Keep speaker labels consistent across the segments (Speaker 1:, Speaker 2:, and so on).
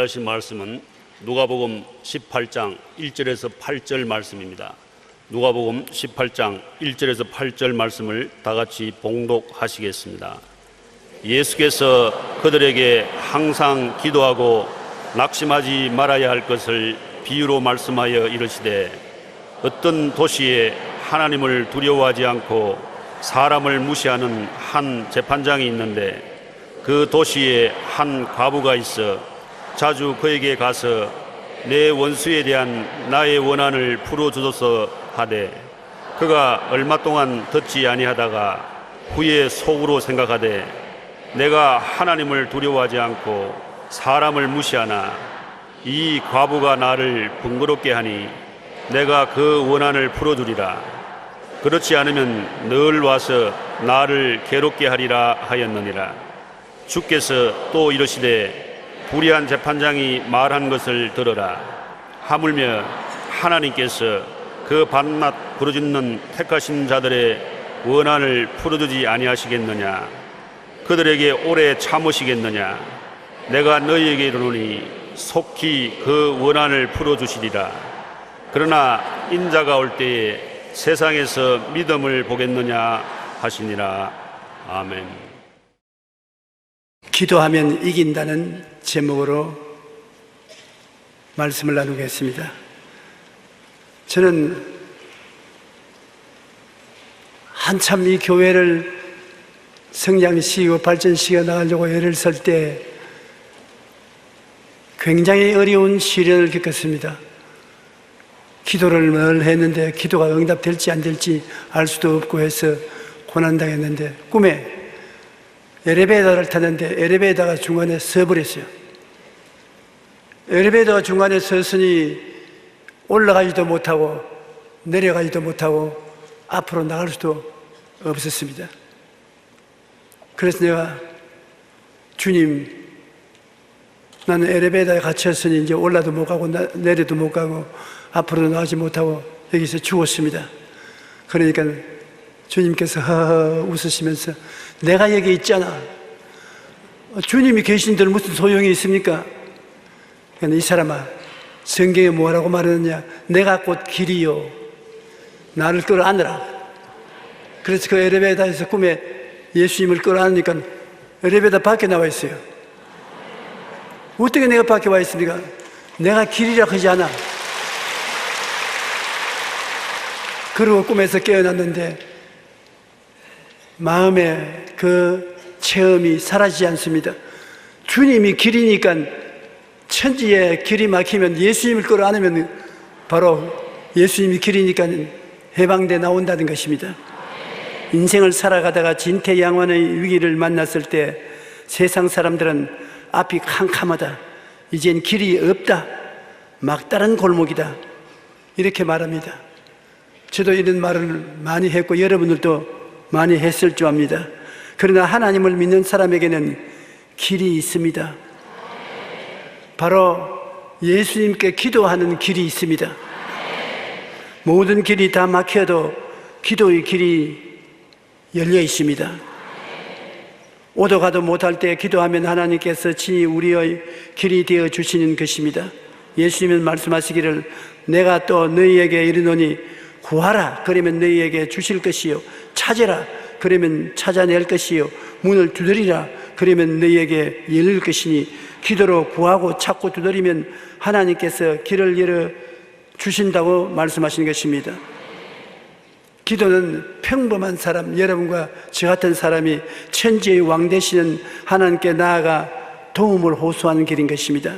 Speaker 1: 하신 말씀은 누가복음 18장 1절에서 8절 말씀입니다. 누가복음 18장 1절에서 8절 말씀을 다 같이 봉독하시겠습니다. 예수께서 그들에게 항상 기도하고 낙심하지 말아야 할 것을 비유로 말씀하여 이르시되, 어떤 도시에 하나님을 두려워하지 않고 사람을 무시하는 한 재판장이 있는데, 그 도시에 한 과부가 있어 자주 그에게 가서 내 원수에 대한 나의 원한을 풀어주소서 하되, 그가 얼마 동안 듣지 아니하다가 후에 속으로 생각하되, 내가 하나님을 두려워하지 않고 사람을 무시하나 이 과부가 나를 번거롭게 하니 내가 그 원한을 풀어주리라. 그렇지 않으면 늘 와서 나를 괴롭게 하리라 하였느니라. 주께서 또 이르시되, 불의한 재판장이 말한 것을 들으라. 하물며 하나님께서 그 밤낮 부르짖는 택하신 자들의 원한을 풀어주지 아니하시겠느냐? 그들에게 오래 참으시겠느냐? 내가 너희에게 이르노니 속히 그 원한을 풀어주시리라. 그러나 인자가 올 때에 세상에서 믿음을 보겠느냐 하시니라. 아멘.
Speaker 2: 기도하면 이긴다는 제목으로 말씀을 나누겠습니다. 저는 한참 이 교회를 성장시키고 발전시켜 나가려고 애를 쓸 때 굉장히 어려운 시련을 겪었습니다. 기도를 늘 했는데 기도가 응답될지 안 될지 알 수도 없고 해서 고난당했는데, 꿈에 엘리베이터를 탔는데 엘리베이터가 중간에 서버렸어요. 엘리베이터가 중간에 섰으니 올라가지도 못하고 내려가지도 못하고 앞으로 나갈 수도 없었습니다. 그래서 내가, 주님, 나는 엘리베이터에 갇혔으니 이제 올라도 못 가고 내려도 못 가고 앞으로도 나가지 못하고 여기서 죽었습니다. 그러니까 주님께서 허허 웃으시면서, 내가 여기 있잖아. 주님이 계신들 무슨 소용이 있습니까? 이 사람아, 성경에 뭐라고 말하느냐? 내가 곧 길이요, 나를 끌어안으라. 그래서 그 엘리베이터에서 꿈에 예수님을 끌어안으니까 엘리베이터 밖에 나와 있어요. 어떻게 내가 밖에 와 있습니까? 내가 길이라 하지 않아. 그러고 꿈에서 깨어났는데 마음에 그 체험이 사라지지 않습니다. 주님이 길이니까, 천지에 길이 막히면 예수님을 끌어안으면 바로 예수님이 길이니까 해방돼 나온다는 것입니다. 인생을 살아가다가 진퇴양난의 위기를 만났을 때 세상 사람들은 앞이 캄캄하다, 이젠 길이 없다, 막다른 골목이다, 이렇게 말합니다. 저도 이런 말을 많이 했고 여러분들도 많이 했을 줄 압니다. 그러나 하나님을 믿는 사람에게는 길이 있습니다. 바로 예수님께 기도하는 길이 있습니다. 모든 길이 다 막혀도 기도의 길이 열려 있습니다. 오도 가도 못할 때 기도하면 하나님께서 친히 우리의 길이 되어 주시는 것입니다. 예수님은 말씀하시기를, 내가 또 너희에게 이르노니 구하라, 그러면 너희에게 주실 것이요, 찾으라, 그러면 찾아낼 것이요, 문을 두드리라, 그러면 너희에게 열릴 것이니, 기도로 구하고 찾고 두드리면 하나님께서 길을 열어 주신다고 말씀하시는 것입니다. 기도는 평범한 사람, 여러분과 저 같은 사람이 천지의 왕 되시는 하나님께 나아가 도움을 호소하는 길인 것입니다.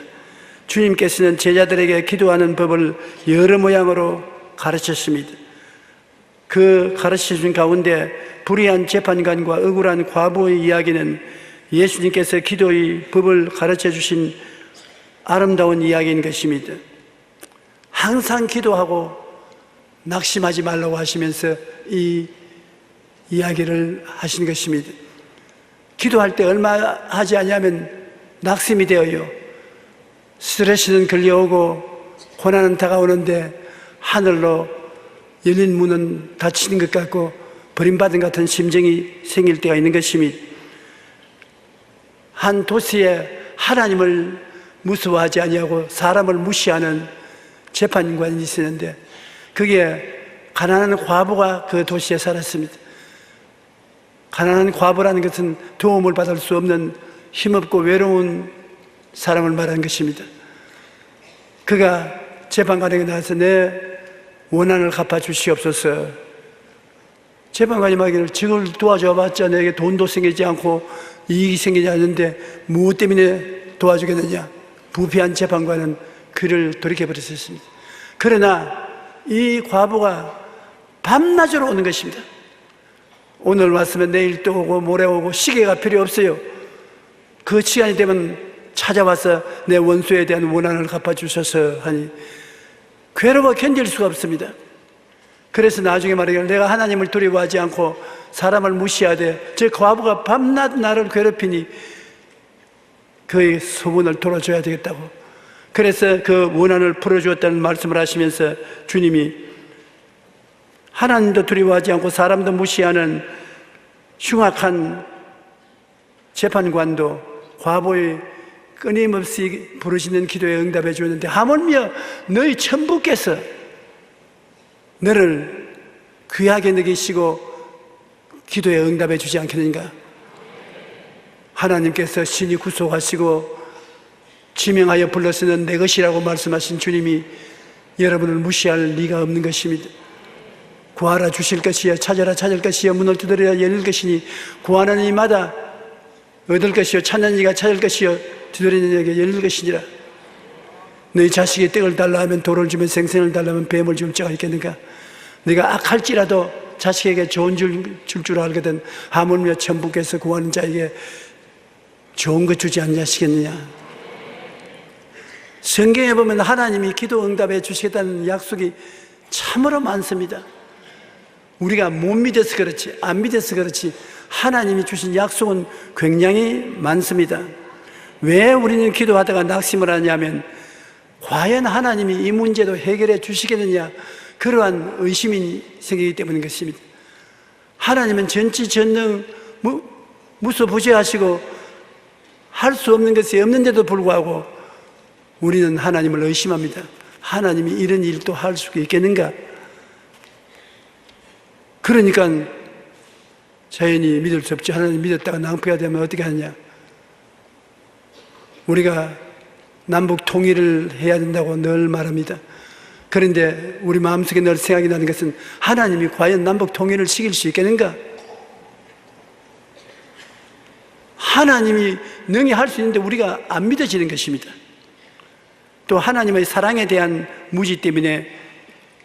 Speaker 2: 주님께서는 제자들에게 기도하는 법을 여러 모양으로 가르쳤습니다. 그 가르치신 가운데 불의한 재판관과 억울한 과부의 이야기는 예수님께서 기도의 법을 가르쳐 주신 아름다운 이야기인 것입니다. 항상 기도하고 낙심하지 말라고 하시면서 이 이야기를 하신 것입니다. 기도할 때 얼마 하지 않으면 낙심이 되어요. 스트레스는 걸려오고 고난은 다가오는데 하늘로 열린 문은 닫히는 것 같고 버림받은 같은 심정이 생길 때가 있는 것입니다. 한 도시에 하나님을 무서워하지 아니하고 사람을 무시하는 재판관이 있었는데, 그게 가난한 과부가 그 도시에 살았습니다. 가난한 과부라는 것은 도움을 받을 수 없는 힘없고 외로운 사람을 말하는 것입니다. 그가 재판관에게 나와서 내 원한을 갚아 주시옵소서. 재판관이 말하기를 저걸 도와줘 봤자 내게 돈도 생기지 않고 이익이 생기지 않는데 무엇 때문에 도와주겠느냐. 부패한 재판관은 그를 돌이켜버렸습니다. 그러나 이 과부가 밤낮으로 오는 것입니다. 오늘 왔으면 내일 또 오고 모레 오고 시계가 필요 없어요. 그 시간이 되면 찾아와서 내 원수에 대한 원한을 갚아주셔서 하니 괴로워 견딜 수가 없습니다. 그래서 나중에 말하기를 내가 하나님을 두려워하지 않고 사람을 무시하되 저 과부가 밤낮 나를 괴롭히니 그의 소문을 돌아줘야 되겠다고. 그래서 그 원한을 풀어주었다는 말씀을 하시면서 주님이 하나님도 두려워하지 않고 사람도 무시하는 흉악한 재판관도 과부의 끊임없이 부르짖는 기도에 응답해 주었는데 하물며 너희 천부께서 너를 귀하게 여기시고 기도에 응답해 주지 않겠는가? 하나님께서 신이 구속하시고 지명하여 불러서는 내 것이라고 말씀하신 주님이 여러분을 무시할 리가 없는 것입니다. 구하라 주실 것이요 찾아라 찾을 것이요 문을 두드려야 열릴 것이니 구하는 이마다 얻을 것이요 찾는 이가 찾을 것이요 두드리는 이에게 열릴 것이니라. 너희 자식이 떡을 달라 하면 돌을 주면 생선을 달라 하면 뱀을 줄 자가 있겠는가? 네가 악할지라도 자식에게 좋은 줄 알거든 하물며 천부께서 구하는 자에게 좋은 것 주지 않냐시겠느냐. 성경에 보면 하나님이 기도 응답해 주시겠다는 약속이 참으로 많습니다. 우리가 못 믿어서 그렇지 안 믿어서 그렇지 하나님이 주신 약속은 굉장히 많습니다. 왜 우리는 기도하다가 낙심을 하냐면 과연 하나님이 이 문제도 해결해 주시겠느냐 그러한 의심이 생기기 때문인 것입니다. 하나님은 전지전능 무소부재하시고 할 수 없는 것이 없는데도 불구하고 우리는 하나님을 의심합니다. 하나님이 이런 일도 할 수 있겠는가? 그러니까 자연히 믿을 수 없지. 하나님 믿었다가 낭패가 되면 어떻게 하느냐? 우리가 남북 통일을 해야 된다고 늘 말합니다. 그런데 우리 마음속에 늘 생각이 나는 것은 하나님이 과연 남북 통일을 시킬 수 있겠는가? 하나님이 능히 할 수 있는데 우리가 안 믿어지는 것입니다. 또 하나님의 사랑에 대한 무지 때문에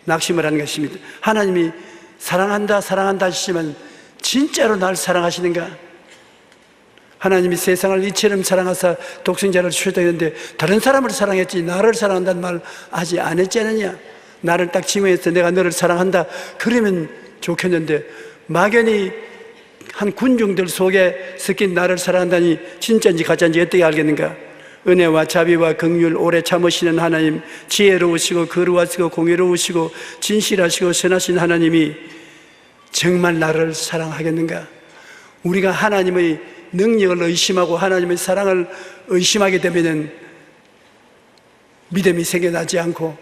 Speaker 2: 낙심을 하는 것입니다. 하나님이 사랑한다 사랑한다 하시지만 진짜로 날 사랑하시는가? 하나님이 세상을 이처럼 사랑하사 독생자를 주셨다 했는데 다른 사람을 사랑했지 나를 사랑한다는 말 아직 안 했지 않느냐? 나를 딱 지명해서 내가 너를 사랑한다 그러면 좋겠는데 막연히 한 군중들 속에 섞인 나를 사랑한다니 진짜인지 가짜인지 어떻게 알겠는가? 은혜와 자비와 긍휼 오래 참으시는 하나님, 지혜로우시고 거룩하시고 공의로우시고 진실하시고 선하신 하나님이 정말 나를 사랑하겠는가? 우리가 하나님의 능력을 의심하고 하나님의 사랑을 의심하게 되면 믿음이 생겨나지 않고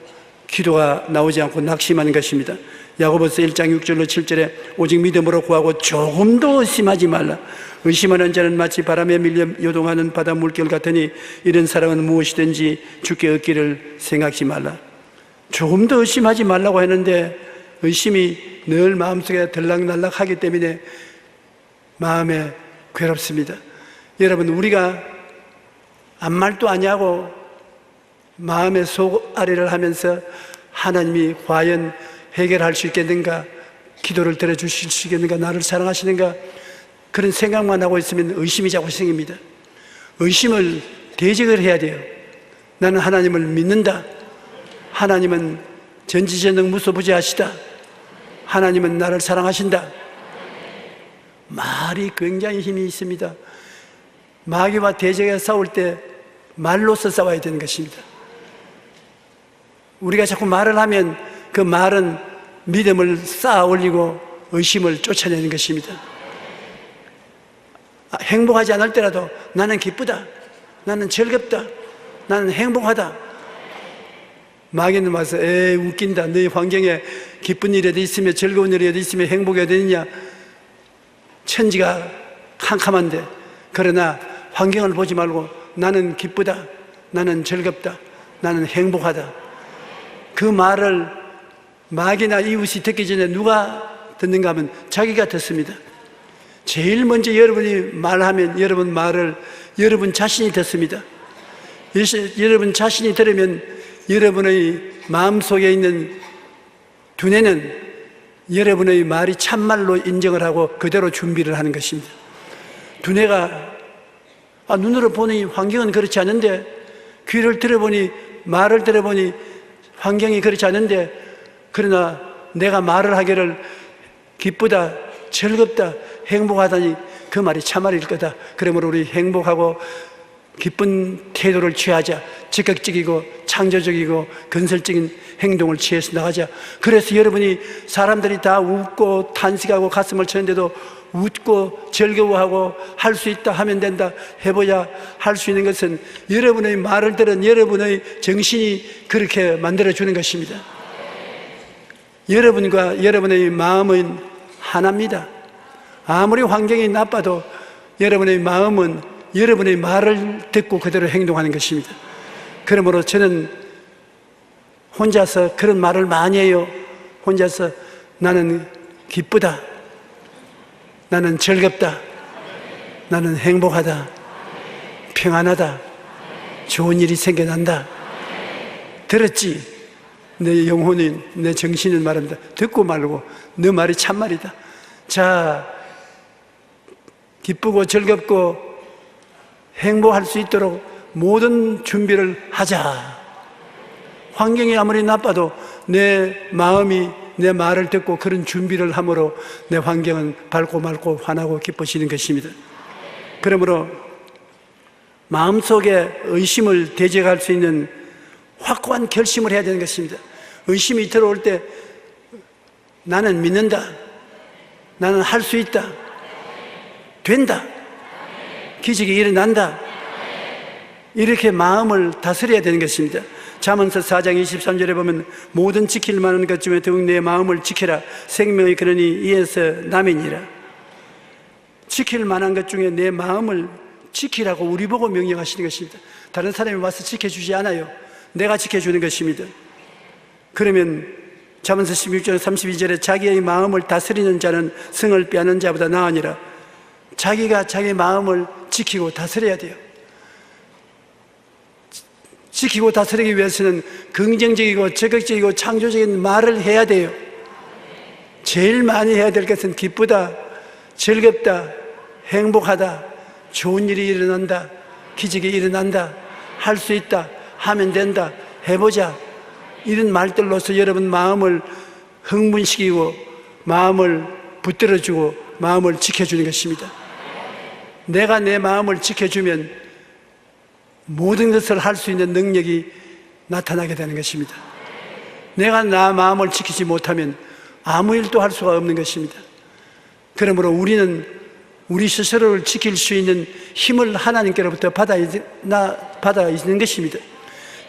Speaker 2: 기도가 나오지 않고 낙심하는 것입니다. 야고보서 1장 6절로 7절에 오직 믿음으로 구하고 조금도 의심하지 말라. 의심하는 자는 마치 바람에 밀려 요동하는 바다 물결 같으니 이런 사람은 무엇이든지 주께 얻기를 생각지 말라. 조금도 의심하지 말라고 했는데 의심이 늘 마음속에 들락날락하기 때문에 마음에 괴롭습니다. 여러분, 우리가 아무 말도 아니하고 마음의 속앓이를 하면서 하나님이 과연 해결할 수 있겠는가? 기도를 들어주실 수 있겠는가? 나를 사랑하시는가? 그런 생각만 하고 있으면 의심이 자꾸 생깁니다. 의심을 대적을 해야 돼요. 나는 하나님을 믿는다. 하나님은 전지전능 무소부재하시다. 하나님은 나를 사랑하신다. 말이 굉장히 힘이 있습니다. 마귀와 대적에 싸울 때 말로서 싸워야 되는 것입니다. 우리가 자꾸 말을 하면 그 말은 믿음을 쌓아 올리고 의심을 쫓아내는 것입니다. 행복하지 않을 때라도 나는 기쁘다, 나는 즐겁다, 나는 행복하다. 마귀는 와서 에이 웃긴다. 너희 환경에 기쁜 일이라도 있으면 즐거운 일이라도 있으면 행복이 되느냐. 천지가 캄캄한데 그러나 환경을 보지 말고 나는 기쁘다. 나는 즐겁다. 나는 행복하다. 그 말을 마귀나 이웃이 듣기 전에 누가 듣는가 하면 자기가 듣습니다. 제일 먼저 여러분이 말하면 여러분 말을 여러분 자신이 듣습니다. 여러분 자신이 들으면 여러분의 마음속에 있는 두뇌는 여러분의 말이 참말로 인정을 하고 그대로 준비를 하는 것입니다. 두뇌가 눈으로 보니 환경은 그렇지 않은데, 귀를 들어보니 말을 들어보니 환경이 그렇지 않은데, 그러나 내가 말을 하기를 기쁘다, 즐겁다, 행복하다니 그 말이 참말일 거다. 그러므로 우리 행복하고 기쁜 태도를 취하자. 적극적이고 창조적이고 건설적인 행동을 취해서 나가자. 그래서 여러분이 사람들이 다 웃고 탄식하고 가슴을 치는데도 웃고 즐거워하고 할 수 있다, 하면 된다, 해보자 할 수 있는 것은 여러분의 말을 들은 여러분의 정신이 그렇게 만들어주는 것입니다. 여러분과 여러분의 마음은 하나입니다. 아무리 환경이 나빠도 여러분의 마음은 여러분의 말을 듣고 그대로 행동하는 것입니다. 그러므로 저는 혼자서 그런 말을 많이 해요. 혼자서 나는 기쁘다, 나는 즐겁다, 나는 행복하다, 평안하다, 좋은 일이 생겨난다. 들었지? 내 영혼이, 내 정신은 말합니다. 듣고 말고 너 말이 참말이다. 자, 기쁘고 즐겁고 행복할 수 있도록 모든 준비를 하자. 환경이 아무리 나빠도 내 마음이 내 말을 듣고 그런 준비를 함으로 내 환경은 밝고 맑고 환하고 기뻐지는 것입니다. 그러므로 마음속에 의심을 대적할 수 있는 확고한 결심을 해야 되는 것입니다. 의심이 들어올 때 나는 믿는다, 나는 할 수 있다, 된다, 기적이 일어난다, 이렇게 마음을 다스려야 되는 것입니다. 잠언서 4장 23절에 보면 모든 지킬 만한 것 중에 더욱 내 마음을 지켜라. 생명의 근원이 이에서 남이니라. 지킬 만한 것 중에 내 마음을 지키라고 우리 보고 명령하시는 것입니다. 다른 사람이 와서 지켜주지 않아요. 내가 지켜주는 것입니다. 그러면 잠언서 16장 32절에 자기의 마음을 다스리는 자는 성을 빼앗는 자보다 나으니라. 자기가 자기 마음을 지키고 다스려야 돼요. 지키고 다스리기 위해서는 긍정적이고 적극적이고 창조적인 말을 해야 돼요. 제일 많이 해야 될 것은 기쁘다, 즐겁다, 행복하다, 좋은 일이 일어난다, 기적이 일어난다, 할 수 있다, 하면 된다, 해보자, 이런 말들로서 여러분 마음을 흥분시키고 마음을 붙들어주고 마음을 지켜주는 것입니다. 내가 내 마음을 지켜주면 모든 것을 할 수 있는 능력이 나타나게 되는 것입니다. 내가 나 마음을 지키지 못하면 아무 일도 할 수가 없는 것입니다. 그러므로 우리는 우리 스스로를 지킬 수 있는 힘을 하나님께로부터 받아 있는 것입니다.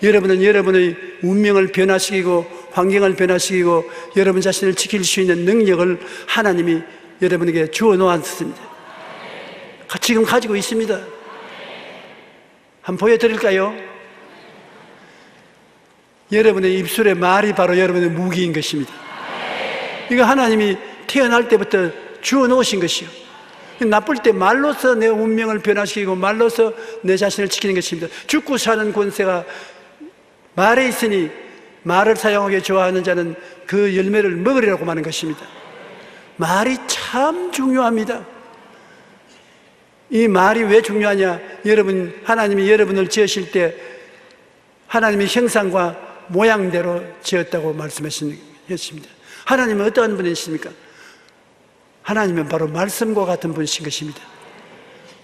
Speaker 2: 여러분은 여러분의 운명을 변화시키고 환경을 변화시키고 여러분 자신을 지킬 수 있는 능력을 하나님이 여러분에게 주어 놓았습니다. 지금 가지고 있습니다. 한번 보여드릴까요? 여러분의 입술의 말이 바로 여러분의 무기인 것입니다. 이거 하나님이 태어날 때부터 주어 놓으신 것이요. 나쁠 때 말로서 내 운명을 변화시키고 말로서 내 자신을 지키는 것입니다. 죽고 사는 권세가 말에 있으니 말을 사용하기 좋아하는 자는 그 열매를 먹으리라고 하는 것입니다. 말이 참 중요합니다. 이 말이 왜 중요하냐? 여러분, 하나님이 여러분을 지으실 때 하나님의 형상과 모양대로 지었다고 말씀하셨습니다. 하나님은 어떠한 분이십니까? 하나님은 바로 말씀과 같은 분이신 것입니다.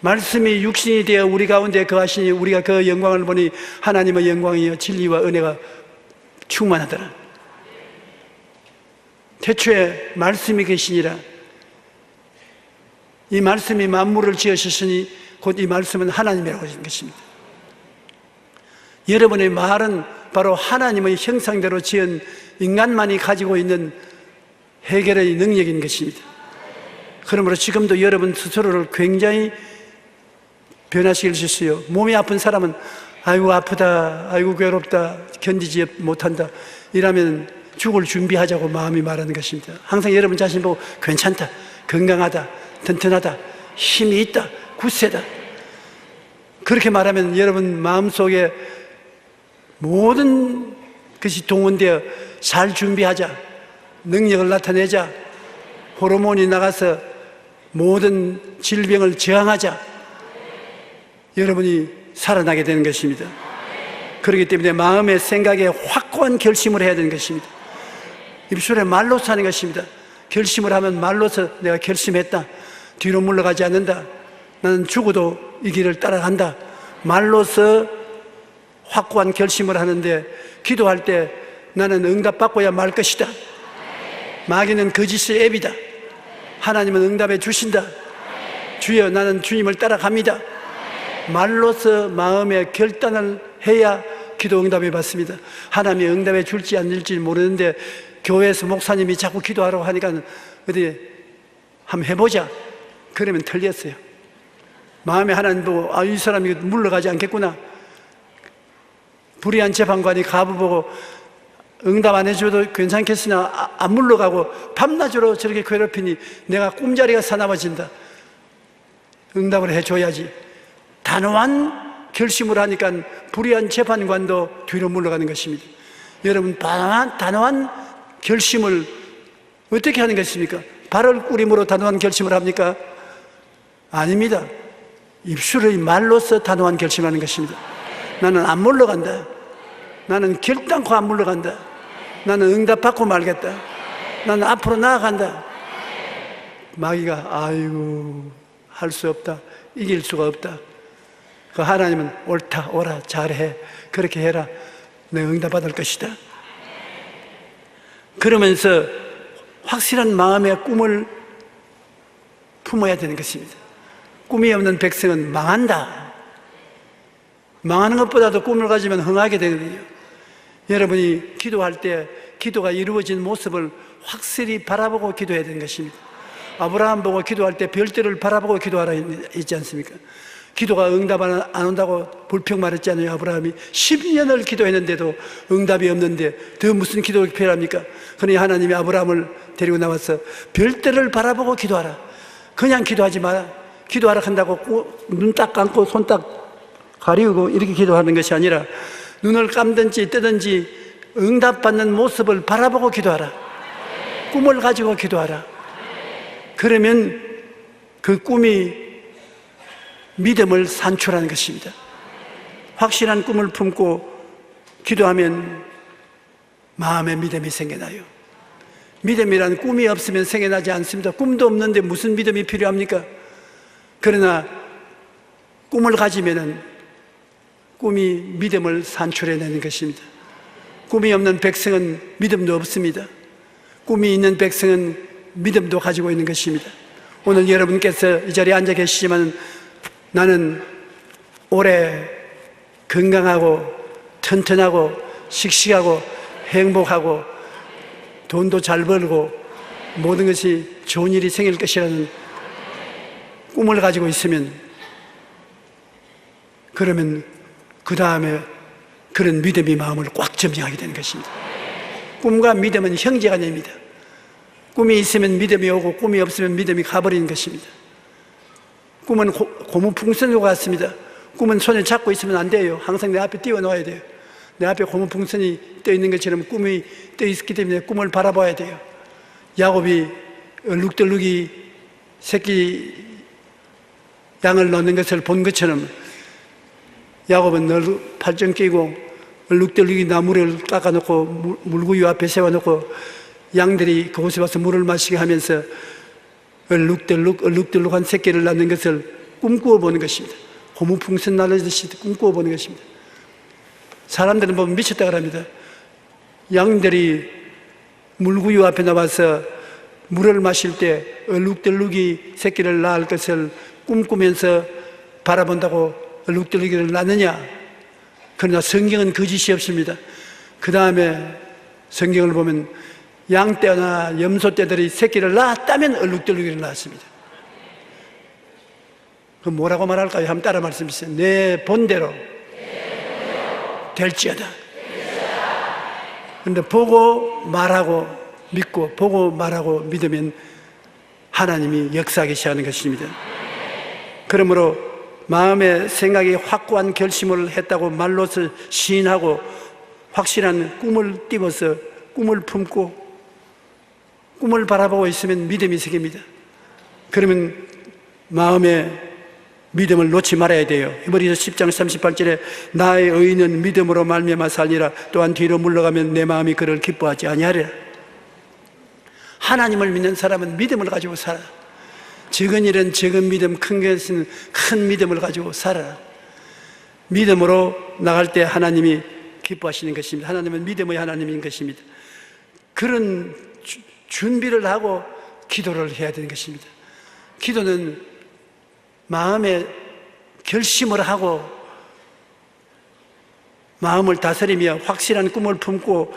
Speaker 2: 말씀이 육신이 되어 우리 가운데 거하시니 우리가 그 영광을 보니 하나님의 영광이여 진리와 은혜가 충만하더라. 태초에 말씀이 계시니라. 이 말씀이 만물을 지으셨으니 곧 이 말씀은 하나님이라고 하신 것입니다. 여러분의 말은 바로 하나님의 형상대로 지은 인간만이 가지고 있는 해결의 능력인 것입니다. 그러므로 지금도 여러분 스스로를 굉장히 변화시킬 수 있어요. 몸이 아픈 사람은 아이고 아프다, 아이고 괴롭다, 견디지 못한다 이러면 죽을 준비하자고 마음이 말하는 것입니다. 항상 여러분 자신 보고 괜찮다, 건강하다, 튼튼하다, 힘이 있다, 굳세다 그렇게 말하면 여러분 마음속에 모든 것이 동원되어 잘 준비하자, 능력을 나타내자, 호르몬이 나가서 모든 질병을 저항하자 여러분이 살아나게 되는 것입니다. 그렇기 때문에 마음의 생각에 확고한 결심을 해야 되는 것입니다. 입술에 말로서 하는 것입니다. 결심을 하면 말로서 내가 결심했다, 뒤로 물러가지 않는다, 나는 죽어도 이 길을 따라간다, 말로서 확고한 결심을 하는데, 기도할 때 나는 응답받고야 말 것이다, 마귀는 거짓의 앱이다, 하나님은 응답해 주신다, 주여 나는 주님을 따라갑니다, 말로서 마음의 결단을 해야 기도 응답을 받습니다. 하나님이 응답해 줄지 안 줄지 모르는데 교회에서 목사님이 자꾸 기도하라고 하니까 어디 한번 해보자 그러면 틀렸어요. 마음에 하나님 보고 이 사람이 물러가지 않겠구나, 불의한 재판관이 가부 보고 응답 안 해줘도 괜찮겠으나 안 물러가고 밤낮으로 저렇게 괴롭히니 내가 꿈자리가 사나워진다, 응답을 해줘야지. 단호한 결심을 하니까 불의한 재판관도 뒤로 물러가는 것입니다. 여러분 단호한 결심을 어떻게 하는 것입니까? 발을 꾸림으로 단호한 결심을 합니까? 아닙니다. 입술의 말로서 단호한 결심하는 것입니다. 나는 안 물러간다, 나는 결단코 안 물러간다, 나는 응답받고 말겠다, 나는 앞으로 나아간다. 마귀가 아이고 할 수 없다, 이길 수가 없다. 그 하나님은 옳다, 오라, 잘해, 그렇게 해라, 내 응답받을 것이다. 그러면서 확실한 마음의 꿈을 품어야 되는 것입니다. 꿈이 없는 백성은 망한다. 망하는 것보다도 꿈을 가지면 흥하게 되거든요. 여러분이 기도할 때 기도가 이루어진 모습을 확실히 바라보고 기도해야 되는 것입니다. 아브라함 보고 기도할 때 별들을 바라보고 기도하라 했지 않습니까? 기도가 응답 안 온다고 불평 말했잖아요. 아브라함이 10년을 기도했는데도 응답이 없는데 더 무슨 기도가 필요합니까? 그러니 하나님이 아브라함을 데리고 나와서 별들을 바라보고 기도하라. 그냥 기도하지 마라. 기도하라 한다고 눈 딱 감고 손 딱 가리우고 이렇게 기도하는 것이 아니라 눈을 감든지 뜨든지 응답받는 모습을 바라보고 기도하라. 꿈을 가지고 기도하라. 그러면 그 꿈이 믿음을 산출하는 것입니다. 확실한 꿈을 품고 기도하면 마음에 믿음이 생겨나요. 믿음이란 꿈이 없으면 생겨나지 않습니다. 꿈도 없는데 무슨 믿음이 필요합니까? 그러나 꿈을 가지면은 꿈이 믿음을 산출해내는 것입니다. 꿈이 없는 백성은 믿음도 없습니다. 꿈이 있는 백성은 믿음도 가지고 있는 것입니다. 오늘 여러분께서 이 자리에 앉아 계시지만 나는 오래 건강하고 튼튼하고 씩씩하고 행복하고 돈도 잘 벌고 모든 것이 좋은 일이 생길 것이라는 꿈을 가지고 있으면, 그러면 그 다음에 그런 믿음이 마음을 꽉 점령하게 되는 것입니다. 꿈과 믿음은 형제간입니다. 꿈이 있으면 믿음이 오고 꿈이 없으면 믿음이 가버리는 것입니다. 꿈은 고무풍선과 같습니다. 꿈은 손에 잡고 있으면 안 돼요. 항상 내 앞에 띄워놓아야 돼요. 내 앞에 고무풍선이 떠 있는 것처럼 꿈이 떠 있기 때문에 꿈을 바라봐야 돼요. 야곱이 얼룩덜룩이 새끼 양을 넣는 것을 본 것처럼 야곱은 늘 팔짱 끼고 얼룩덜룩이 나무를 깎아놓고 물구유 앞에 세워놓고 양들이 그곳에 와서 물을 마시게 하면서 얼룩덜룩한 새끼를 낳는 것을 꿈꾸어 보는 것입니다. 고무풍선 날리듯이 꿈꾸어 보는 것입니다. 사람들은 보면 미쳤다 그럽니다. 양들이 물구유 앞에 나와서 물을 마실 때 얼룩덜룩이 새끼를 낳을 것을 꿈꾸면서 바라본다고 얼룩덜룩이를 낳느냐? 그러나 성경은 거짓이 없습니다. 그 다음에 성경을 보면 양떼나 염소떼들이 새끼를 낳았다면 얼룩덜룩이를 낳았습니다. 그럼 뭐라고 말할까요? 한번 따라 말씀해 주세요. 내 본대로 될지어다. 그런데 보고 말하고 믿고 보고 말하고 믿으면 하나님이 역사하기 시작하는 것입니다. 그러므로 마음의 생각이 확고한 결심을 했다고 말로서 시인하고 확실한 꿈을 띄워서 꿈을 품고 꿈을 바라보고 있으면 믿음이 생깁니다. 그러면 마음의 믿음을 놓지 말아야 돼요. 히브리서 10장 38절에 나의 의인은 믿음으로 말미암아 살리라. 또한 뒤로 물러가면 내 마음이 그를 기뻐하지 아니하리라. 하나님을 믿는 사람은 믿음을 가지고 살아. 적은 일은 적은 믿음, 큰 것은 큰 믿음을 가지고 살아. 믿음으로 나갈 때 하나님이 기뻐하시는 것입니다. 하나님은 믿음의 하나님인 것입니다. 그런 준비를 하고 기도를 해야 되는 것입니다. 기도는 마음에 결심을 하고 마음을 다스리며 확실한 꿈을 품고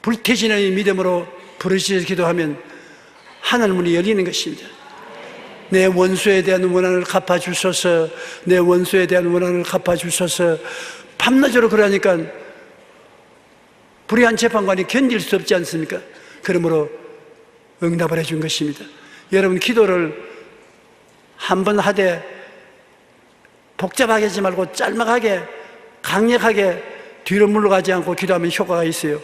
Speaker 2: 불태진의 믿음으로 부르짖어 기도하면 하늘문이 열리는 것입니다. 내 원수에 대한 원한을 갚아주소서, 내 원수에 대한 원한을 갚아주소서. 밤낮으로 그러니까 불의한 재판관이 견딜 수 없지 않습니까? 그러므로 응답을 해준 것입니다. 여러분, 기도를 한 번 하되 복잡하게 하지 말고 짤막하게 강력하게 뒤로 물러가지 않고 기도하면 효과가 있어요.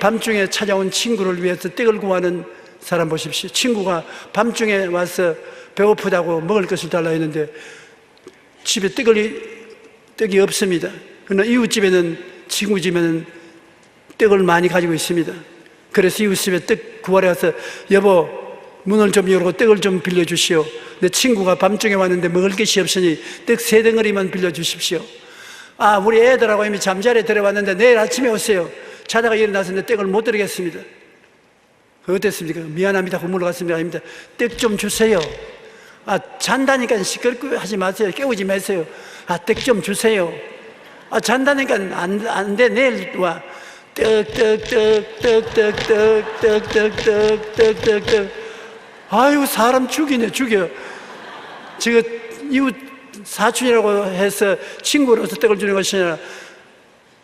Speaker 2: 밤중에 찾아온 친구를 위해서 떡을 구하는 사람 보십시오. 친구가 밤중에 와서 배고프다고 먹을 것을 달라 했는데 집에 떡이 없습니다. 그러나 이웃집에는, 친구 집에는 떡을 많이 가지고 있습니다. 그래서 이웃집에 떡 구하러 가서 여보, 문을 좀 열고 떡을 좀 빌려주시오. 내 친구가 밤중에 왔는데 먹을 것이 없으니 떡 3덩어리만 빌려주십시오. 아, 우리 애들하고 이미 잠자리에 들어왔는데 내일 아침에 오세요. 자다가 일어나서 내 떡을 못 드리겠습니다. 어땠습니까? 미안합니다. 물러갔습니다. 아닙니다. 떡 좀 주세요. 아, 잔다니까 시끌고 하지 마세요. 깨우지 마세요. 아, 떡 좀 주세요. 아, 잔다니까 안 돼. 내일 와. 떡. 아유, 사람 죽이네, 죽여. 제가 이웃 사촌이라고 해서 친구로서 떡을 주는 것이 아니라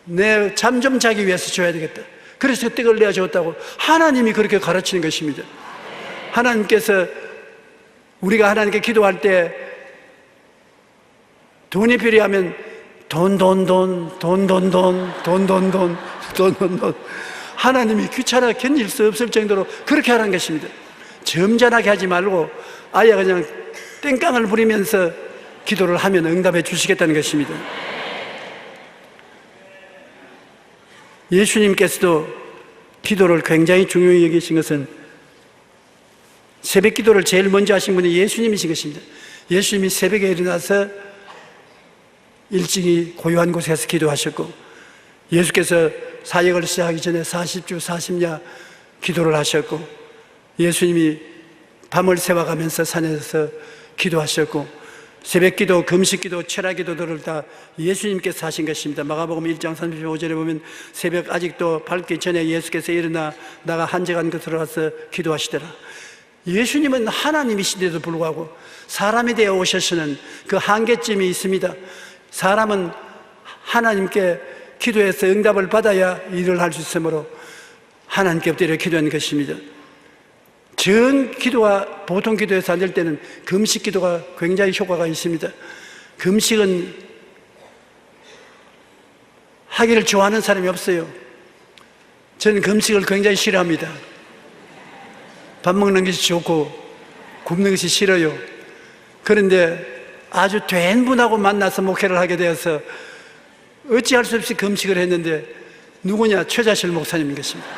Speaker 2: 내 잠 좀 자기 위해서 줘야 되겠다. 그래서 떡을 내어 줬다고. 하나님이 그렇게 가르치는 것입니다. 하나님께서 우리가 하나님께 기도할 때 돈이 필요하면 돈. 하나님이 귀찮아 견딜 수 없을 정도로 그렇게 하라는 것입니다. 점잖하게 하지 말고 아예 그냥 땡깡을 부리면서 기도를 하면 응답해 주시겠다는 것입니다. 예수님께서도 기도를 굉장히 중요히 여기신 것은 새벽 기도를 제일 먼저 하신 분이 예수님이신 것입니다. 예수님이 새벽에 일어나서 일찍이 고요한 곳에서 기도하셨고, 예수께서 사역을 시작하기 전에 40주 40야 기도를 하셨고, 예수님이 밤을 새워가면서 산에서 기도하셨고, 새벽 기도, 금식 기도, 철학 기도들을 다 예수님께서 하신 것입니다. 마가복음 1장 35절에 보면 새벽 아직도 밝기 전에 예수께서 일어나 나가 한적한 곳으로 와서 기도하시더라. 예수님은 하나님이신데도 불구하고 사람이 되어 오셔서는 그 한계점이 있습니다. 사람은 하나님께 기도해서 응답을 받아야 일을 할 수 있으므로 하나님께 엎드려 기도하는 것입니다. 전 기도가 보통 기도에서 안 될 때는 금식 기도가 굉장히 효과가 있습니다. 금식은 하기를 좋아하는 사람이 없어요. 저는 금식을 굉장히 싫어합니다. 밥 먹는 것이 좋고 굶는 것이 싫어요. 그런데 아주 된 분하고 만나서 목회를 하게 되어서 어찌할 수 없이 금식을 했는데, 누구냐? 최자실 목사님인 것입니다.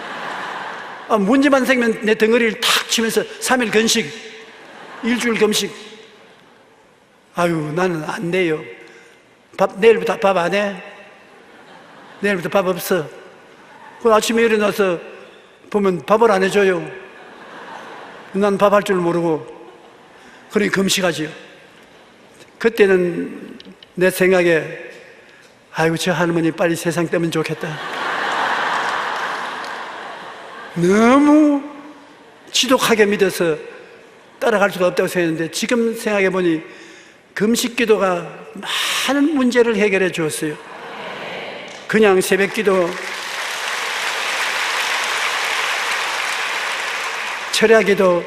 Speaker 2: 문제만 생기면 내 덩어리를 탁 치면서 3일 금식, 일주일 금식. 아유, 나는 안 돼요. 내일부터 밥 안 해? 내일부터 밥 없어. 그 아침에 일어나서 보면 밥을 안 해줘요. 난 밥 할 줄 모르고. 그러니 금식하지요. 그때는 내 생각에 아이고, 저 할머니 빨리 세상 뜨면 좋겠다. 너무 지독하게 믿어서 따라갈 수가 없다고 생각했는데, 지금 생각해 보니 금식 기도가 많은 문제를 해결해 주었어요. 그냥 새벽 기도, 철야 기도,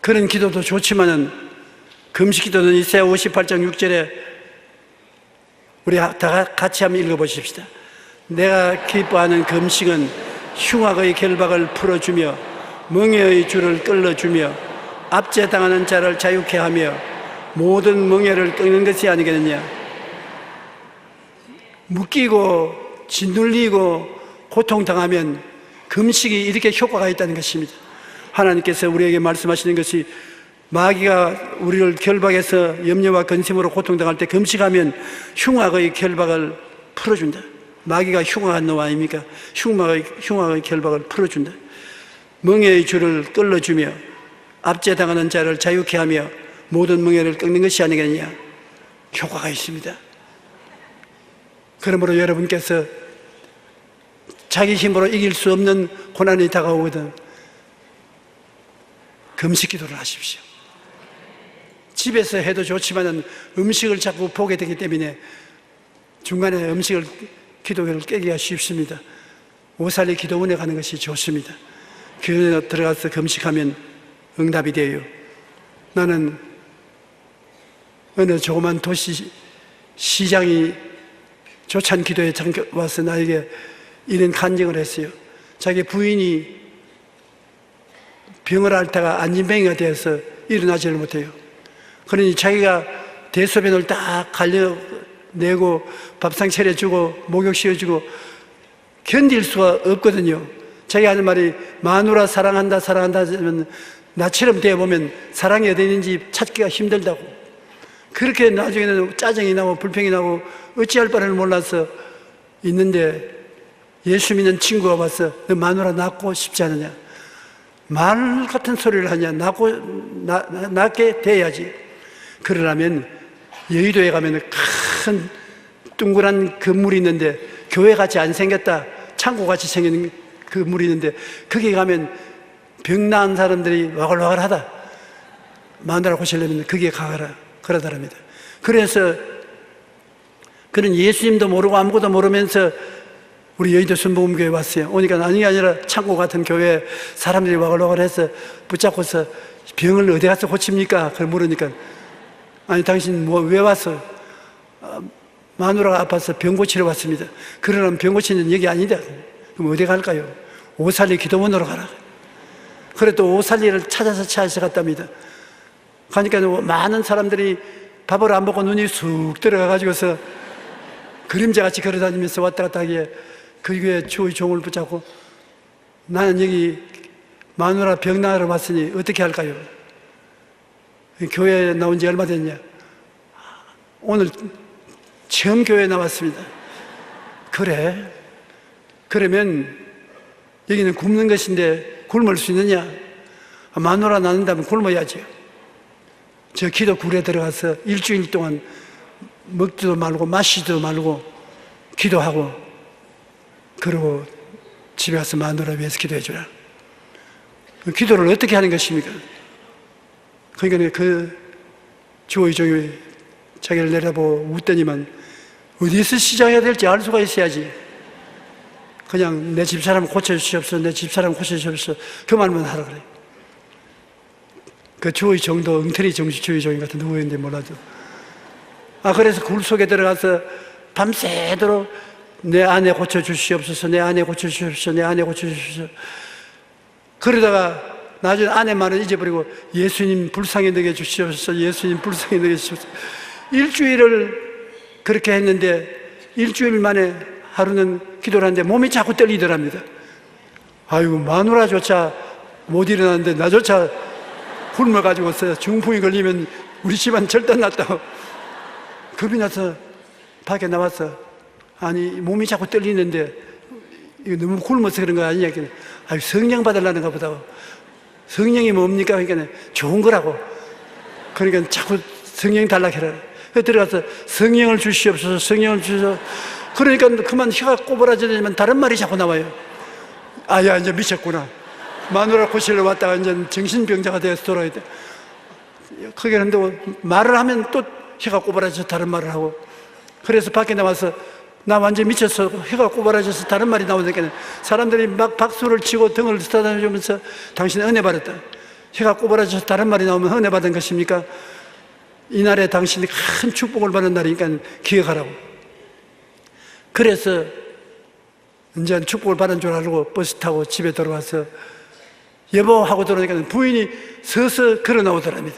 Speaker 2: 그런 기도도 좋지만은 금식 기도는 이사야 58장 6절에 우리 다 같이 한번 읽어보십시다. 내가 기뻐하는 금식은 흉악의 결박을 풀어주며 멍에의 줄을 끌어주며 압제당하는 자를 자유케 하며 모든 멍에를 끊는 것이 아니겠느냐. 묶이고 짓눌리고 고통당하면 금식이 이렇게 효과가 있다는 것입니다. 하나님께서 우리에게 말씀하시는 것이, 마귀가 우리를 결박해서 염려와 근심으로 고통당할 때 금식하면 흉악의 결박을 풀어준다. 마귀가 흉악한 놈 아닙니까? 흉악의 결박을 풀어준다. 멍에의 줄을 끌어주며 압제당하는 자를 자유케 하며 모든 멍에를 끊는 것이 아니겠느냐. 효과가 있습니다. 그러므로 여러분께서 자기 힘으로 이길 수 없는 고난이 다가오거든 금식 기도를 하십시오. 집에서 해도 좋지만 음식을 자꾸 보게 되기 때문에 중간에 기도를 깨기가 쉽습니다. 오살리 기도원에 가는 것이 좋습니다. 교회에 들어가서 금식하면 응답이 돼요. 나는 어느 조그만 도시 시장이 조찬 기도에 와서 나에게 이런 간증을 했어요. 자기 부인이 병을 앓다가 안진뱅이가 되어서 일어나지를 못해요. 그러니 자기가 대소변을 딱 갈려내고 밥상 차려주고 목욕 씌워주고 견딜 수가 없거든요. 자기가 하는 말이, 마누라 사랑한다 사랑한다 하면 나처럼 되어보면 사랑이 어디 있는지 찾기가 힘들다고. 그렇게 나중에는 짜증이 나고 불평이 나고 어찌할 바를 몰라서 있는데, 예수 믿는 친구가 와서 너 마누라 낳고 싶지 않느냐. 말 같은 소리를 하냐. 낳게 돼야지. 그러려면 여의도에 가면 큰 둥그란 건물이 있는데, 교회같이 안 생겼다, 창고같이 생긴 건물이 있는데, 거기 가면 병 나은 사람들이 와글와글하다. 마누라 고치려면 거기에 가거라 그러더랍니다. 그래서 그는 예수님도 모르고 아무것도 모르면서 우리 여의도 순복음교회에 왔어요. 오니까 아니 아니라 창고 같은 교회에 사람들이 와글와글해서 붙잡고서 병을 어디 가서 고칩니까? 그걸 물으니까, 아니 당신 왜 왔어? 마누라가 아파서 병 고치러 왔습니다. 그러면 병 고치는 여기 아니다. 그럼 어디 갈까요? 오살리 기도원으로 가라. 그래 또 오살리를 찾아서 갔답니다. 가니까 많은 사람들이 밥을 안 먹고 눈이 쑥 들어가가지고서 그림자같이 걸어다니면서 왔다 갔다 하기에 그 교회 주의 종을 붙잡고, 나는 여기 마누라 병 나으러 왔으니 어떻게 할까요? 교회에 나온 지 얼마 됐냐? 오늘 처음 교회에 나왔습니다. 그래? 그러면 여기는 굶는 것인데 굶을 수 있느냐? 마누라 낳는다면 굶어야죠. 저 기도 굴에 들어가서 일주일 동안 먹지도 말고 마시지도 말고 기도하고, 그리고 집에 가서 마누라 위해서 기도해 주라. 그 기도를 어떻게 하는 것입니까? 그러니까 그 주의 종이 자기를 내려보고 웃더니만, 어디서 시작해야 될지 알 수가 있어야지. 그냥 내 집사람 고쳐주시옵소서, 내 집사람 고쳐주시옵소서, 그 말만 하라 그래. 그 주의 종도 엉터리 주의 종이 같은 누구였는지 몰라도. 그래서 굴 속에 들어가서 밤새도록 내 아내 고쳐주시옵소서, 내 아내 고쳐주시옵소서, 내 아내 고쳐주시옵소서. 그러다가 나중에 아내 말을 잊어버리고 예수님 불쌍히 여겨 주시옵소서, 예수님 불쌍히 여겨 주시옵소서. 일주일을 그렇게 했는데 일주일 만에 하루는 기도를 하는데 몸이 자꾸 떨리더랍니다. 아이고, 마누라조차 못 일어나는데 나조차 굶어가지고서 중풍이 걸리면 우리 집안 절단 났다고 겁이 나서 밖에 나왔어. 아니, 몸이 자꾸 떨리는데 이거 너무 굶어서 그런 거 아니냐. 아유, 성령 받으려는가 보다. 성령이 뭡니까? 그러니까 좋은 거라고. 그러니까 자꾸 성령 달라고 해라. 들어가서 성령을 주시옵소서, 성령을 주셔서. 그러니까 그만 혀가 꼬부라지지만 다른 말이 자꾸 나와요. 아야, 이제 미쳤구나. 마누라 고시러 왔다가 이제 정신병자가 되어서 돌아야 돼. 그게 한다고 말을 하면 또 혀가 꼬부라져서 다른 말을 하고. 그래서 밖에 나와서 나 완전 미쳤어, 혀가 꼬부라져서 다른 말이 나오니까 사람들이 막 박수를 치고 등을 쓰다듬으면서 당신 은혜 받았다. 혀가 꼬부라져서 다른 말이 나오면 은혜 받은 것입니까? 이날에 당신이 큰 축복을 받는 날이니까 기억하라고. 그래서 이제 축복을 받은 줄 알고 버스 타고 집에 들어와서 여보 하고 들어오니까 부인이 서서 걸어 나오더랍니다.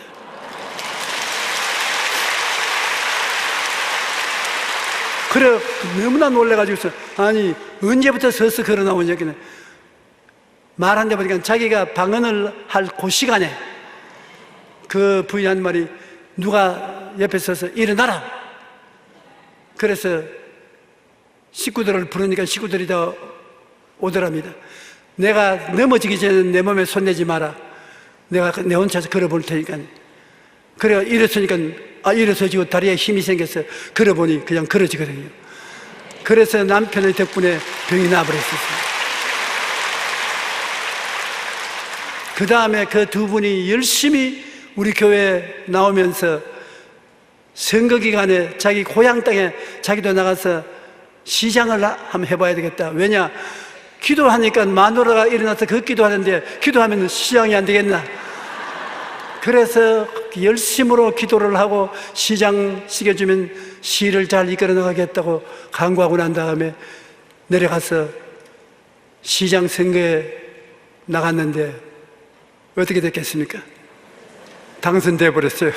Speaker 2: 그래 너무나 놀래가지고서 아니 언제부터 서서 걸어 나오냐 그냥 말한데 보니까 자기가 방언을 할 그 시간에 그 부인 한 말이 누가 옆에 서서 일어나라. 그래서 식구들을 부르니까 식구들이 다 오더랍니다. 내가 넘어지기 전에 내 몸에 손대지 마라. 내가 내 혼자서 걸어볼 테니까. 그래 일어서니까 일어서지고 다리에 힘이 생겨서 걸어보니 그냥 걸어지거든요. 그래서 남편의 덕분에 병이 나버렸었어요. 그 다음에 그 두 분이 열심히 우리 교회에 나오면서 선거 기간에 자기 고향 땅에 자기도 나가서 시장을 한번 해봐야 되겠다. 왜냐? 기도하니까 마누라가 일어나서 그 기도하는데 기도하면 시장이 안 되겠나? 그래서 열심으로 기도를 하고 시장 시켜주면 시를 잘 이끌어 나가겠다고 간구하고 난 다음에 내려가서 시장 선거에 나갔는데 어떻게 됐겠습니까? 당선돼 버렸어요.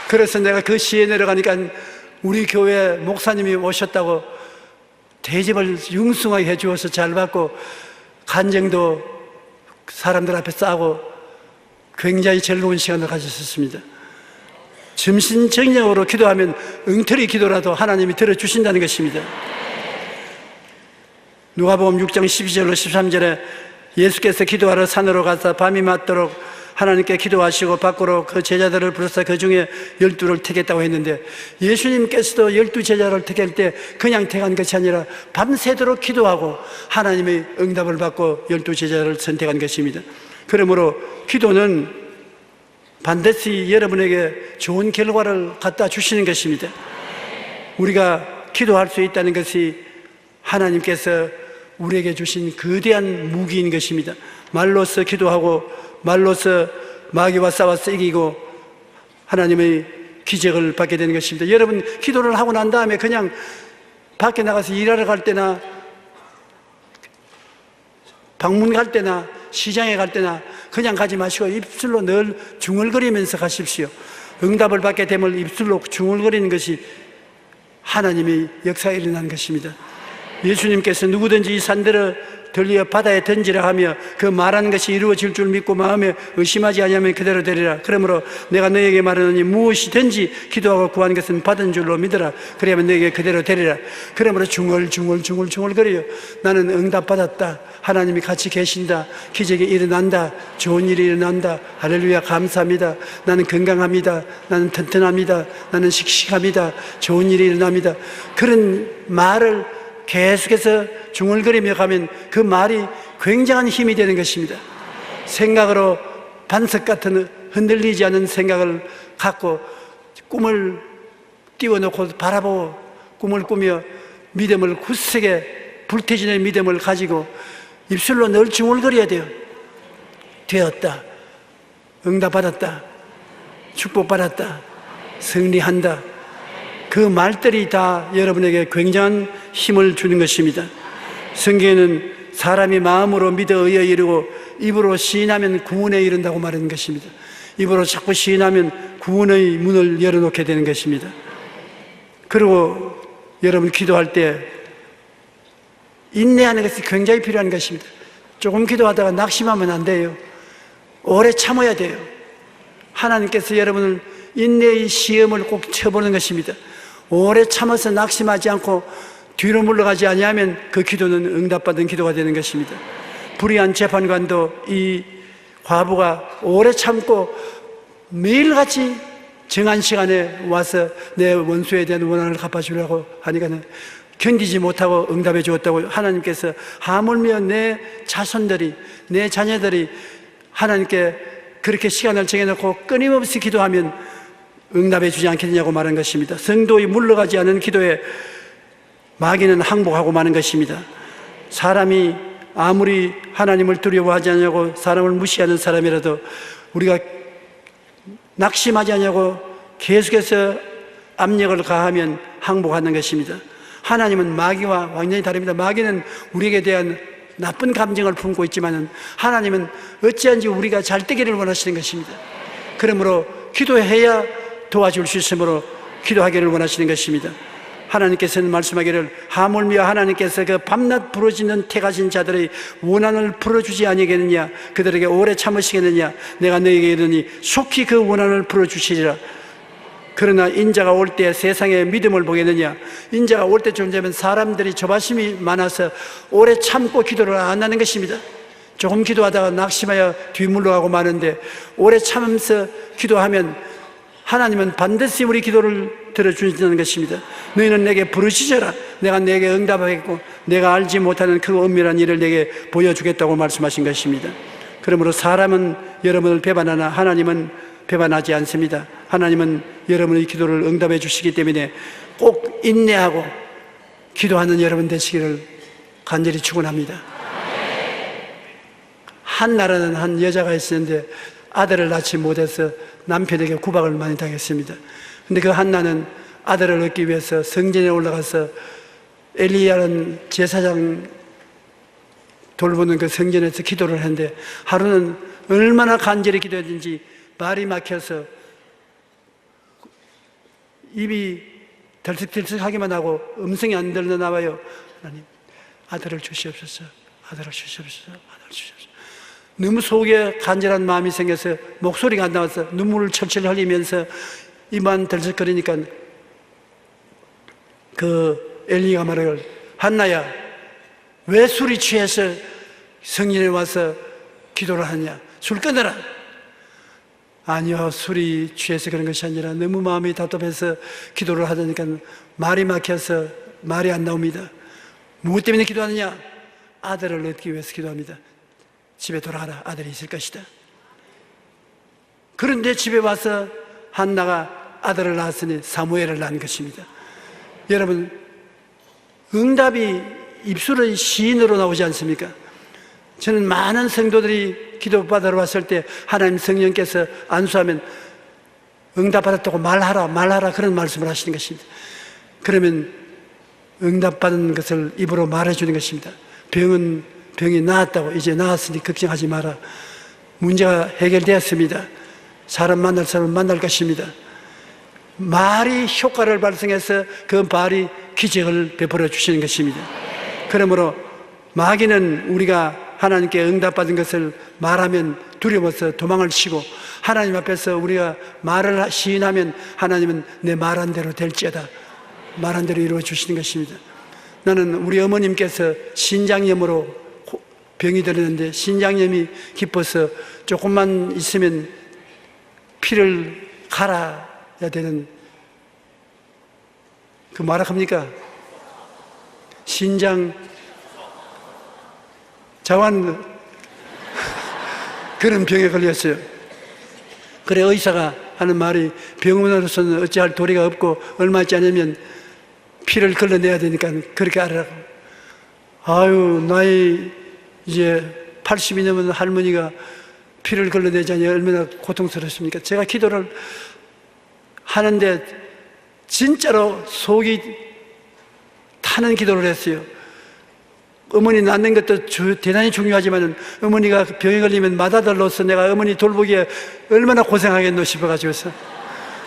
Speaker 2: 그래서 내가 그 시에 내려가니까 우리 교회 목사님이 오셨다고 대접을 융숭하게 해주어서 잘 받고 간증도 사람들 앞에 싸고 굉장히 즐거운 시간을 가졌었습니다. 점심저녁으로 기도하면 엉터리 기도라도 하나님이 들어주신다는 것입니다. 누가복음 6장 12절로 13절에 예수께서 기도하러 산으로 가서 밤이 맞도록 하나님께 기도하시고 밖으로 그 제자들을 부르사 그 중에 12를 택했다고 했는데 예수님께서도 12제자를 택할 때 그냥 택한 것이 아니라 밤새도록 기도하고 하나님의 응답을 받고 12제자를 선택한 것입니다. 그러므로 기도는 반드시 여러분에게 좋은 결과를 갖다 주시는 것입니다. 우리가 기도할 수 있다는 것이 하나님께서 우리에게 주신 거대한 무기인 것입니다. 말로써 기도하고 말로써 마귀와 싸워서 이기고 하나님의 기적을 받게 되는 것입니다. 여러분 기도를 하고 난 다음에 그냥 밖에 나가서 일하러 갈 때나 방문 갈 때나 시장에 갈 때나 그냥 가지 마시고 입술로 늘 중얼거리면서 가십시오. 응답을 받게 되면 입술로 중얼거리는 것이 하나님의 역사에 일어난 것입니다. 예수님께서 누구든지 이 산들을 들려 바다에 던지라 하며 그 말하는 것이 이루어질 줄 믿고 마음에 의심하지 아니하면 그대로 되리라. 그러므로 내가 너에게 말하노니 무엇이든지 기도하고 구한 것은 받은 줄로 믿으라. 그래야만 너에게 그대로 되리라. 그러므로 중얼거려요. 나는 응답받았다. 하나님이 같이 계신다. 기적이 일어난다. 좋은 일이 일어난다. 할렐루야 감사합니다. 나는 건강합니다. 나는 튼튼합니다. 나는 씩씩합니다. 좋은 일이 일어납니다. 그런 말을 계속해서 중얼거리며 가면 그 말이 굉장한 힘이 되는 것입니다. 생각으로 반석 같은 흔들리지 않는 생각을 갖고 꿈을 띄워놓고 바라보고 꿈을 꾸며 믿음을 굳세게 불태지는 믿음을 가지고 입술로 늘 중얼거려야 돼요. 되었다. 응답받았다. 축복받았다. 승리한다. 그 말들이 다 여러분에게 굉장한 힘을 주는 것입니다. 성경에는 사람이 마음으로 믿어 의에 이르고 입으로 시인하면 구원에 이른다고 말하는 것입니다. 입으로 자꾸 시인하면 구원의 문을 열어놓게 되는 것입니다. 그리고 여러분 기도할 때 인내하는 것이 굉장히 필요한 것입니다. 조금 기도하다가 낙심하면 안 돼요. 오래 참아야 돼요. 하나님께서 여러분을 인내의 시험을 꼭 쳐보는 것입니다. 오래 참아서 낙심하지 않고 뒤로 물러가지 아니하면 그 기도는 응답받은 기도가 되는 것입니다. 불의한 재판관도 이 과부가 오래 참고 매일같이 정한 시간에 와서 내 원수에 대한 원한을 갚아주려고 하니까 견디지 못하고 응답해 주었다고 하나님께서 하물며 내 자손들이, 내 자녀들이 하나님께 그렇게 시간을 정해놓고 끊임없이 기도하면 응답해 주지 않겠느냐고 말한 것입니다. 성도의 물러가지 않은 기도에 마귀는 항복하고 마는 것입니다. 사람이 아무리 하나님을 두려워하지 않냐고 사람을 무시하는 사람이라도 우리가 낙심하지 않냐고 계속해서 압력을 가하면 항복하는 것입니다. 하나님은 마귀와 완전히 다릅니다. 마귀는 우리에게 대한 나쁜 감정을 품고 있지만 하나님은 어찌한지 우리가 잘 되기를 원하시는 것입니다. 그러므로 기도해야 도와줄 수 있으므로 기도하기를 원하시는 것입니다. 하나님께서는 말씀하기를 하물며 하나님께서 그 밤낮 부르짖는 택하신 자들의 원한을 풀어주지 아니겠느냐, 그들에게 오래 참으시겠느냐, 내가 너에게 이르니 속히 그 원한을 풀어주시리라. 그러나 인자가 올 때 세상에 믿음을 보겠느냐. 인자가 올 때쯤 되면 사람들이 조바심이 많아서 오래 참고 기도를 안 하는 것입니다. 조금 기도하다가 낙심하여 뒤물러가고 마는데 오래 참으면서 기도하면 하나님은 반드시 우리 기도를 들어주시는 것입니다. 너희는 내게 부르짖어라. 내가 내게 응답하겠고 내가 알지 못하는 그 은밀한 일을 내게 보여주겠다고 말씀하신 것입니다. 그러므로 사람은 여러분을 배반하나 하나님은 배반하지 않습니다. 하나님은 여러분의 기도를 응답해 주시기 때문에 꼭 인내하고 기도하는 여러분 되시기를 간절히 축원합니다. 한나라는 한 여자가 있었는데 아들을 낳지 못해서 남편에게 구박을 많이 당했습니다. 근데 그 한나는 아들을 얻기 위해서 성전에 올라가서 엘리야는 제사장 돌보는 그 성전에서 기도를 했는데 하루는 얼마나 간절히 기도했는지 말이 막혀서 입이 덜썩덜썩하기만 하고 음성이 안 들려나와요. 하나님, 아들을 주시옵소서, 아들을 주시옵소서, 아들을 주시옵소서. 너무 속에 간절한 마음이 생겨서 목소리가 안 나와서 눈물을 철철 흘리면서 입만 덜썩거리니까 그 엘리가 말하길, 한나야, 왜 술이 취해서 성전에 와서 기도를 하냐? 술 끊어라. 아니요, 술이 취해서 그런 것이 아니라 너무 마음이 답답해서 기도를 하다니까 말이 막혀서 말이 안 나옵니다. 무엇 때문에 기도하느냐? 아들을 얻기 위해서 기도합니다. 집에 돌아가라, 아들이 있을 것이다. 그런데 집에 와서 한나가 아들을 낳았으니 사무엘을 낳은 것입니다. 여러분, 응답이 입술의 시인으로 나오지 않습니까? 저는 많은 성도들이 기도받으러 왔을 때 하나님 성령께서 안수하면 응답받았다고 말하라 그런 말씀을 하시는 것입니다. 그러면 응답받은 것을 입으로 말해주는 것입니다. 병이 나았다고, 이제 나았으니 걱정하지 마라. 문제가 해결되었습니다. 사람 만날 사람을 만날 것입니다. 말이 효과를 발생해서 그 말이 기적을 베풀어 주시는 것입니다. 그러므로 마귀는 우리가 하나님께 응답받은 것을 말하면 두려워서 도망을 치고, 하나님 앞에서 우리가 말을 시인하면 하나님은 내 말한 대로 될지어다, 말한 대로 이루어 주시는 것입니다. 나는 우리 어머님께서 신장염으로 병이 들었는데 신장염이 깊어서 조금만 있으면 피를 갈아야 되는, 그 뭐라 합니까? 신장 자완 그런 병에 걸렸어요. 그래 의사가 하는 말이 병원으로서는 어찌할 도리가 없고 얼마 있지 않으면 피를 걸러내야 되니까 그렇게 하라고. 아유, 나이 이제 80이 넘은 할머니가 피를 걸러내자니 얼마나 고통스럽습니까? 제가 기도를 하는데 진짜로 속이 타는 기도를 했어요. 어머니 낳는 것도 대단히 중요하지만 어머니가 병에 걸리면 맏아들로서 내가 어머니 돌보기에 얼마나 고생하겠노 싶어가지고서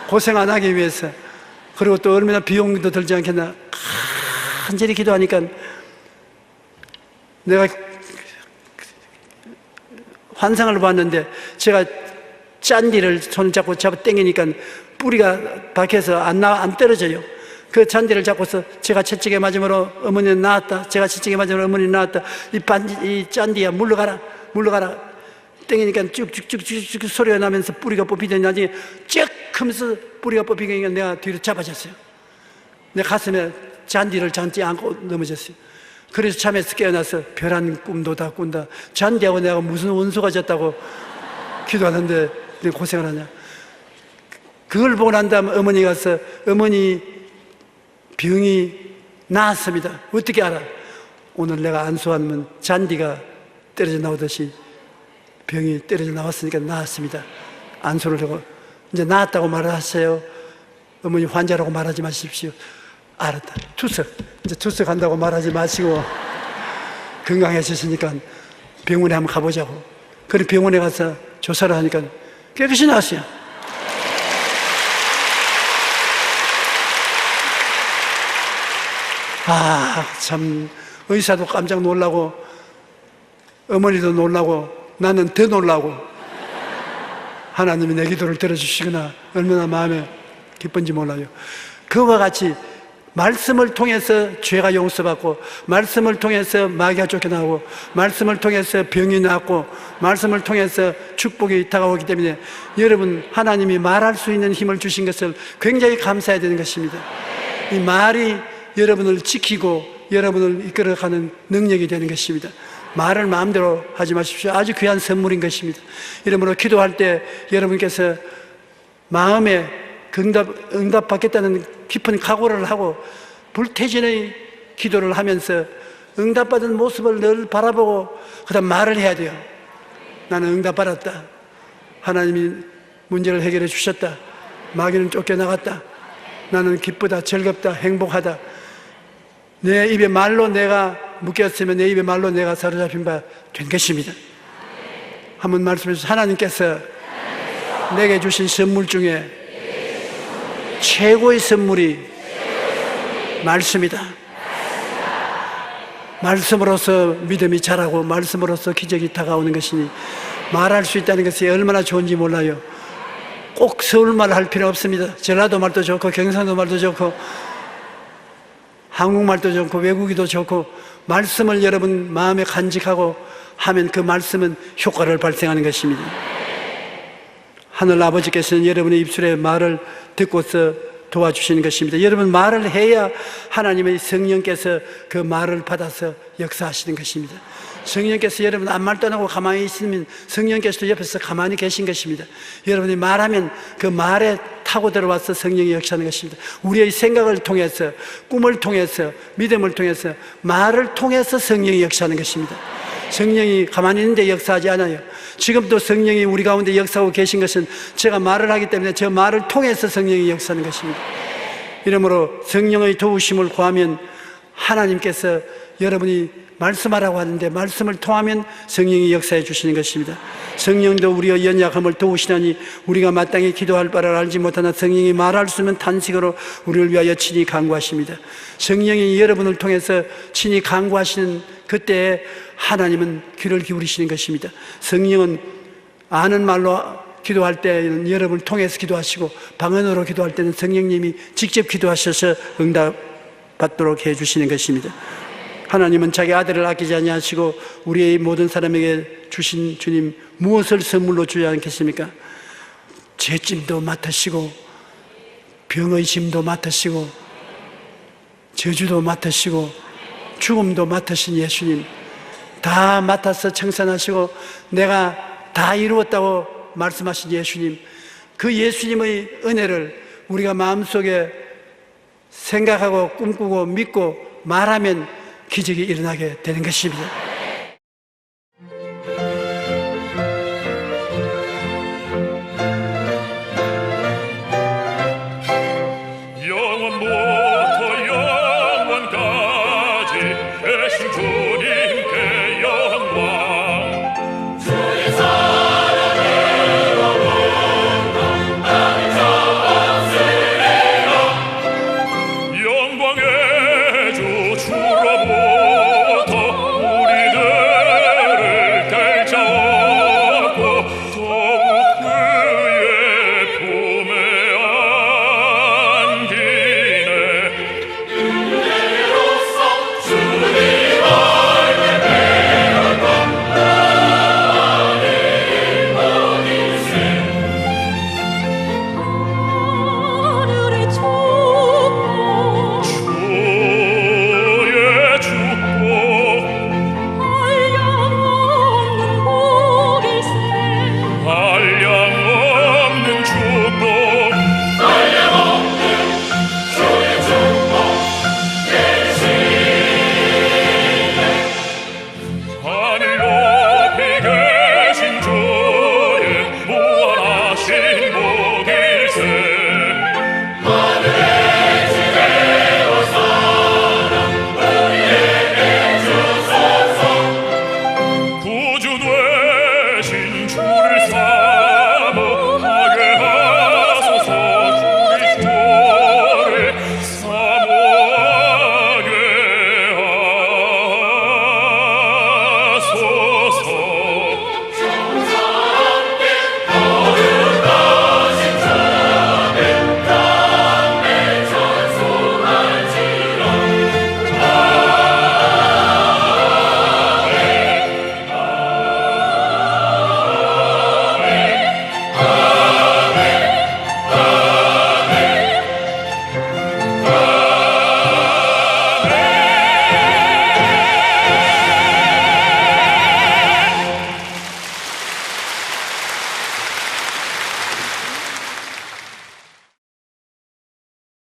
Speaker 2: 고생 안 하기 위해서, 그리고 또 얼마나 비용도 들지 않겠나 간절히 기도하니까 내가 환상을 봤는데 제가 짠디를 손을 잡고 당기니까 뿌리가 박혀서 안 떨어져요. 그 잔디를 잡고서 제가 채찍에 맞음으로 어머니는 나았다, 제가 채찍에 맞음으로 어머니는 나았다, 이 짠디야 물러가라. 땡기니까 쭉쭉쭉쭉 소리가 나면서 뿌리가 뽑히더니 나중에 쩍 하면서 뿌리가 뽑히니까 내가 뒤로 잡아졌어요. 내 가슴에 잔디를 장지 않고 넘어졌어요. 그래서 잠에서 깨어나서 별한 꿈도 다 꾼다. 잔디하고 내가 무슨 원수가 졌다고 기도하는데 내가 고생을 하냐. 그걸 보고 난 다음에 어머니 가서 어머니 병이 나았습니다. 어떻게 알아? 오늘 내가 안수하면 잔디가 떨어져 나오듯이 병이 떨어져 나왔으니까 나았습니다. 안수를 하고 이제 나았다고 말하세요. 어머니 환자라고 말하지 마십시오. 알았다. 이제 투석한다고 말하지 마시고 건강해지시니까 병원에 한번 가보자고. 그리고 병원에 가서 조사를 하니까 깨끗이 나았어요. 참 의사도 깜짝 놀라고 어머니도 놀라고 나는 더 놀라고 하나님이 내 기도를 들어주시거나 얼마나 마음에 기쁜지 몰라요. 그와 같이 말씀을 통해서 죄가 용서받고 말씀을 통해서 마귀가 쫓겨나고 말씀을 통해서 병이 낫고 말씀을 통해서 축복이 다가오기 때문에 여러분 하나님이 말할 수 있는 힘을 주신 것을 굉장히 감사해야 되는 것입니다. 이 말이 여러분을 지키고 여러분을 이끌어가는 능력이 되는 것입니다. 말을 마음대로 하지 마십시오. 아주 귀한 선물인 것입니다. 이러므로 기도할 때 여러분께서 마음에 응답받겠다는 깊은 각오를 하고 불태진의 기도를 하면서 응답받은 모습을 늘 바라보고 그 다음 말을 해야 돼요. 나는 응답받았다. 하나님이 문제를 해결해 주셨다. 마귀는 쫓겨나갔다. 나는 기쁘다, 즐겁다, 행복하다. 내 입에 말로 내가 묶였으면 내 입에 말로 내가 사로잡힌 바 된 것입니다. 한번 말씀해 주세요. 하나님께서 내게 주신 선물 중에 최고의 선물이 말씀이다. 말씀으로서 믿음이 자라고 말씀으로서 기적이 다가오는 것이니 말할 수 있다는 것이 얼마나 좋은지 몰라요. 꼭 서울말 할 필요 없습니다. 전라도 말도 좋고 경상도 말도 좋고 한국말도 좋고 외국어도 좋고 말씀을 여러분 마음에 간직하고 하면 그 말씀은 효과를 발생하는 것입니다. 하늘 아버지께서는 여러분의 입술에 말을 듣고서 도와주시는 것입니다. 여러분 말을 해야 하나님의 성령께서 그 말을 받아서 역사하시는 것입니다. 성령께서 여러분 아무 말도 안 하고 가만히 있으면 성령께서도 옆에서 가만히 계신 것입니다. 여러분이 말하면 그 말에 타고 들어와서 성령이 역사하는 것입니다. 우리의 생각을 통해서 꿈을 통해서 믿음을 통해서 말을 통해서 성령이 역사하는 것입니다. 성령이 가만히 있는데 역사하지 않아요. 지금도 성령이 우리 가운데 역사하고 계신 것은 제가 말을 하기 때문에 저 말을 통해서 성령이 역사하는 것입니다. 이러므로 성령의 도우심을 구하면 하나님께서 여러분이 말씀하라고 하는데 말씀을 통하면 성령이 역사해 주시는 것입니다. 성령도 우리의 연약함을 도우시나니 우리가 마땅히 기도할 바를 알지 못하나 성령이 말할 수 있는 탄식으로 우리를 위하여 친히 간구하십니다. 성령이 여러분을 통해서 친히 간구하시는 그때에 하나님은 귀를 기울이시는 것입니다. 성령은 아는 말로 기도할 때는 여러분을 통해서 기도하시고 방언으로 기도할 때는 성령님이 직접 기도하셔서 응답받도록 해주시는 것입니다. 하나님은 자기 아들을 아끼지 아니하시고 우리의 모든 사람에게 주신 주님 무엇을 선물로 주지 않겠습니까? 죄짐도 맡으시고 병의 짐도 맡으시고 저주도 맡으시고 죽음도 맡으신 예수님 다 맡아서 청산하시고 내가 다 이루었다고 말씀하신 예수님, 그 예수님의 은혜를 우리가 마음속에 생각하고 꿈꾸고 믿고 말하면 기적이 일어나게 되는 것입니다.